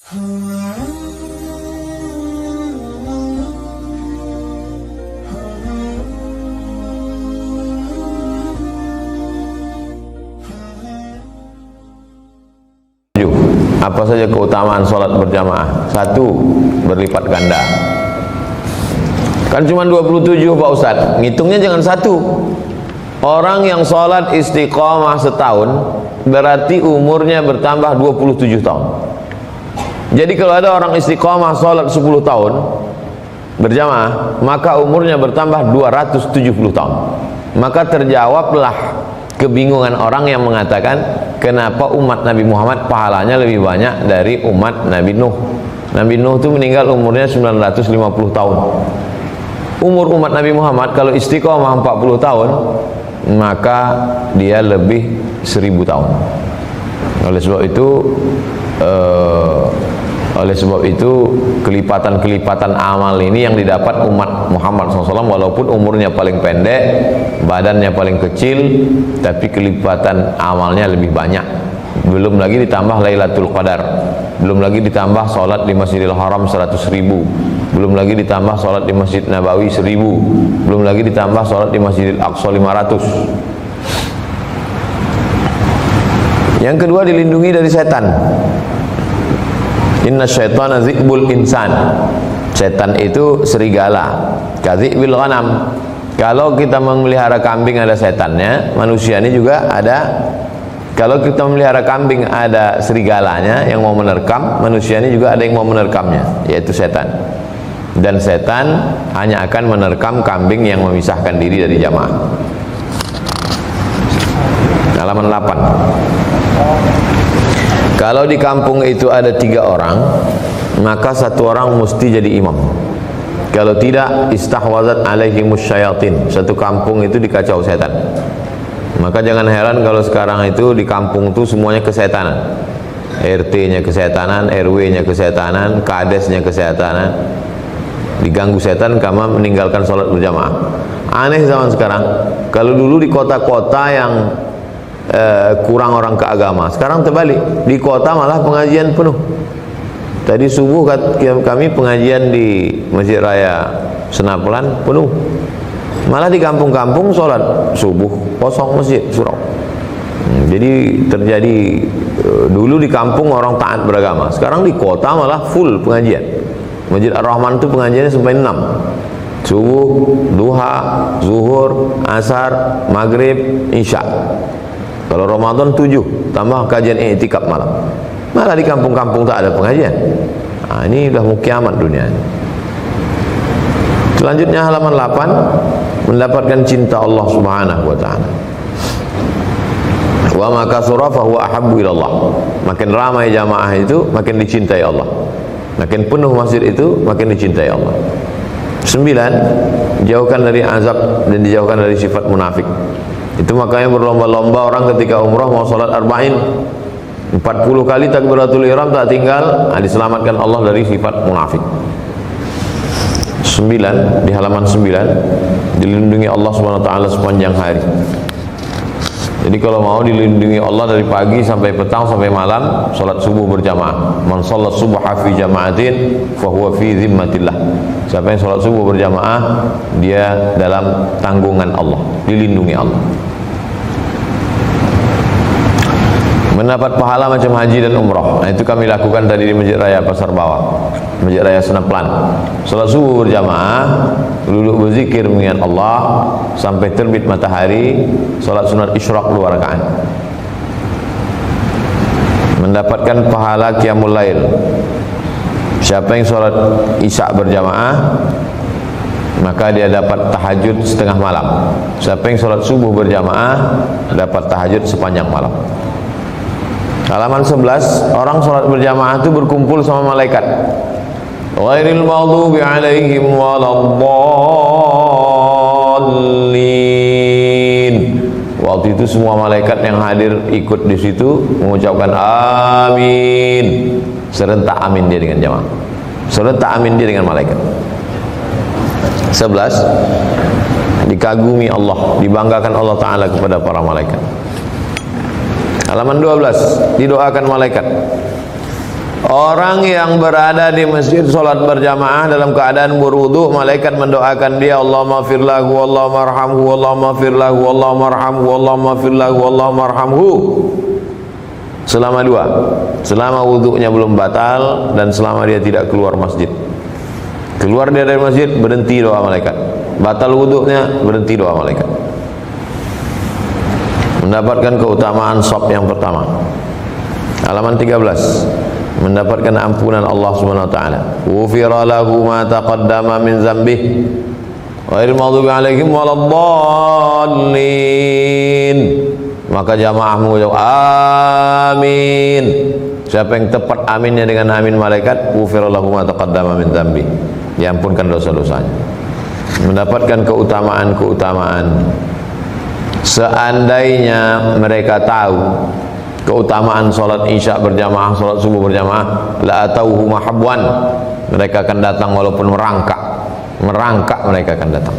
Apa saja keutamaan sholat berjamaah? 1. Berlipat ganda. Kan cuma 27 Pak Ustadz, ngitungnya jangan 1. Orang yang sholat istiqomah setahun berarti umurnya bertambah 27 tahun. Jadi kalau ada orang istiqomah sholat 10 tahun berjamaah, maka umurnya bertambah 270 tahun. Maka terjawablah kebingungan orang yang mengatakan, kenapa umat Nabi Muhammad pahalanya lebih banyak dari umat Nabi Nuh. Nabi Nuh itu meninggal umurnya 950 tahun. Umur umat Nabi Muhammad kalau istiqomah 40 tahun, maka dia lebih 1000 tahun. Oleh sebab itu kelipatan-kelipatan amal ini yang didapat umat Muhammad SAW, walaupun umurnya paling pendek, badannya paling kecil, tapi kelipatan amalnya lebih banyak. Belum lagi ditambah Lailatul Qadar, belum lagi ditambah sholat di Masjidil Haram 100.000, belum lagi ditambah sholat di Masjid Nabawi 1000, belum lagi ditambah sholat di Masjidil Aqsa 500. Yang kedua, dilindungi dari setan. Inna syaitana zi'bul insan. Setan itu serigala, kadzi'bil ghanam. Kalau kita memelihara kambing ada setannya, manusia ini juga ada. Kalau kita memelihara kambing ada serigalanya yang mau menerkam, manusia ini juga ada yang mau menerkamnya, yaitu setan. Dan setan hanya akan menerkam kambing yang memisahkan diri dari jamaah. Halaman 8. Kalau di kampung itu ada 3 orang, maka 1 orang mesti jadi imam. Kalau tidak, istahwazat alaihimus syayatin. Satu kampung itu dikacau setan. Maka jangan heran kalau sekarang itu di kampung itu semuanya kesetanan. RT-nya kesetanan, RW-nya kesetanan, kadesnya kesetanan. Diganggu setan karena meninggalkan sholat berjamaah. Aneh zaman sekarang. Kalau dulu di kota-kota yang kurang orang ke agama, sekarang terbalik, di kota malah pengajian penuh. Tadi subuh kami pengajian di Masjid Raya Senapelan penuh, malah di kampung-kampung sholat subuh kosong masjid surau. Jadi terjadi, dulu di kampung orang taat beragama, sekarang di kota malah full pengajian. Masjid Ar-Rahman itu pengajiannya sampai 6, subuh, duha, zuhur, asar, maghrib, isya. Kalau Ramadan 7, tambah kajian i'tikaf malam. Malah di kampung-kampung tak ada pengajian. Nah, ini udah mau kiamat dunia. Selanjutnya halaman 8, mendapatkan cinta Allah Subhanahu wa taala. Wa ma kasura fa huwa ahabbu ila Allah. Makin ramai jamaah itu makin dicintai Allah. Makin penuh masjid itu makin dicintai Allah. 9, jauhkan dari azab dan dijauhkan dari sifat munafik. Itu makanya berlomba-lomba orang ketika umrah mau sholat arba'in 40 kali takbiratul ihram tak tinggal, diselamatkan Allah dari sifat munafik. 9, di halaman 9, dilindungi Allah Subhanahu wa taala sepanjang hari. Jadi kalau mau dilindungi Allah dari pagi sampai petang sampai malam, sholat subuh berjamaah. Man sholat subha fi jama'atin fahuwa fi zimmatillah. Siapa yang sholat subuh berjamaah, dia dalam tanggungan Allah, dilindungi Allah. Mendapat pahala macam haji dan umrah. Nah, itu kami lakukan tadi di Masjid Raya Pasar Bawah, Masjid Raya Senaplan. Sholat subuh berjamaah, duduk berzikir mengingat Allah sampai terbit matahari, sholat sunat isyraq 2 rakaat. Mendapatkan pahala qiyamul lail. Siapa yang sholat isya berjamaah, maka dia dapat tahajud setengah malam. Siapa yang sholat subuh berjamaah, dapat tahajud sepanjang malam. Halaman 11, orang sholat berjamaah itu berkumpul sama malaikat. Ghairil maghdubi alaihim waladdallin. Waktu itu semua malaikat yang hadir ikut di situ mengucapkan amin. Serentak amin dia dengan jamaah. Serentak amin dia dengan malaikat. 11, dikagumi Allah, dibanggakan Allah Ta'ala kepada para malaikat. Halaman 12, didoakan malaikat. Orang yang berada di masjid solat berjamaah dalam keadaan berwudu, malaikat mendoakan dia, Allahumma fir lahu, Allahumma arhamhu, Allahumma fir lahu, Allahumma arhamhu, Allahumma fir lahu, Allahumma arhamhu. Selama dua, selama wudunya belum batal dan selama dia tidak keluar masjid. Keluar dia dari masjid, berhenti doa malaikat. Batal wudunya, berhenti doa malaikat. Mendapatkan keutamaan shaf yang pertama. Halaman 13. Mendapatkan ampunan Allah Subhanahu wa taala. Ghufira lahu ma taqaddama min dzambih. Ghairil maghdubi 'alaihim waladdallin. Maka jamaah mengucap amin. Siapa yang tepat aminnya dengan amin malaikat, ghufira lahu ma taqaddama min dzambih. Diampunkan dosa-dosanya. Mendapatkan keutamaan-keutamaan. Seandainya mereka tahu keutamaan solat isya berjamaah, solat subuh berjamaah, la atauhu mahabwan, mereka akan datang walaupun merangkak mereka akan datang.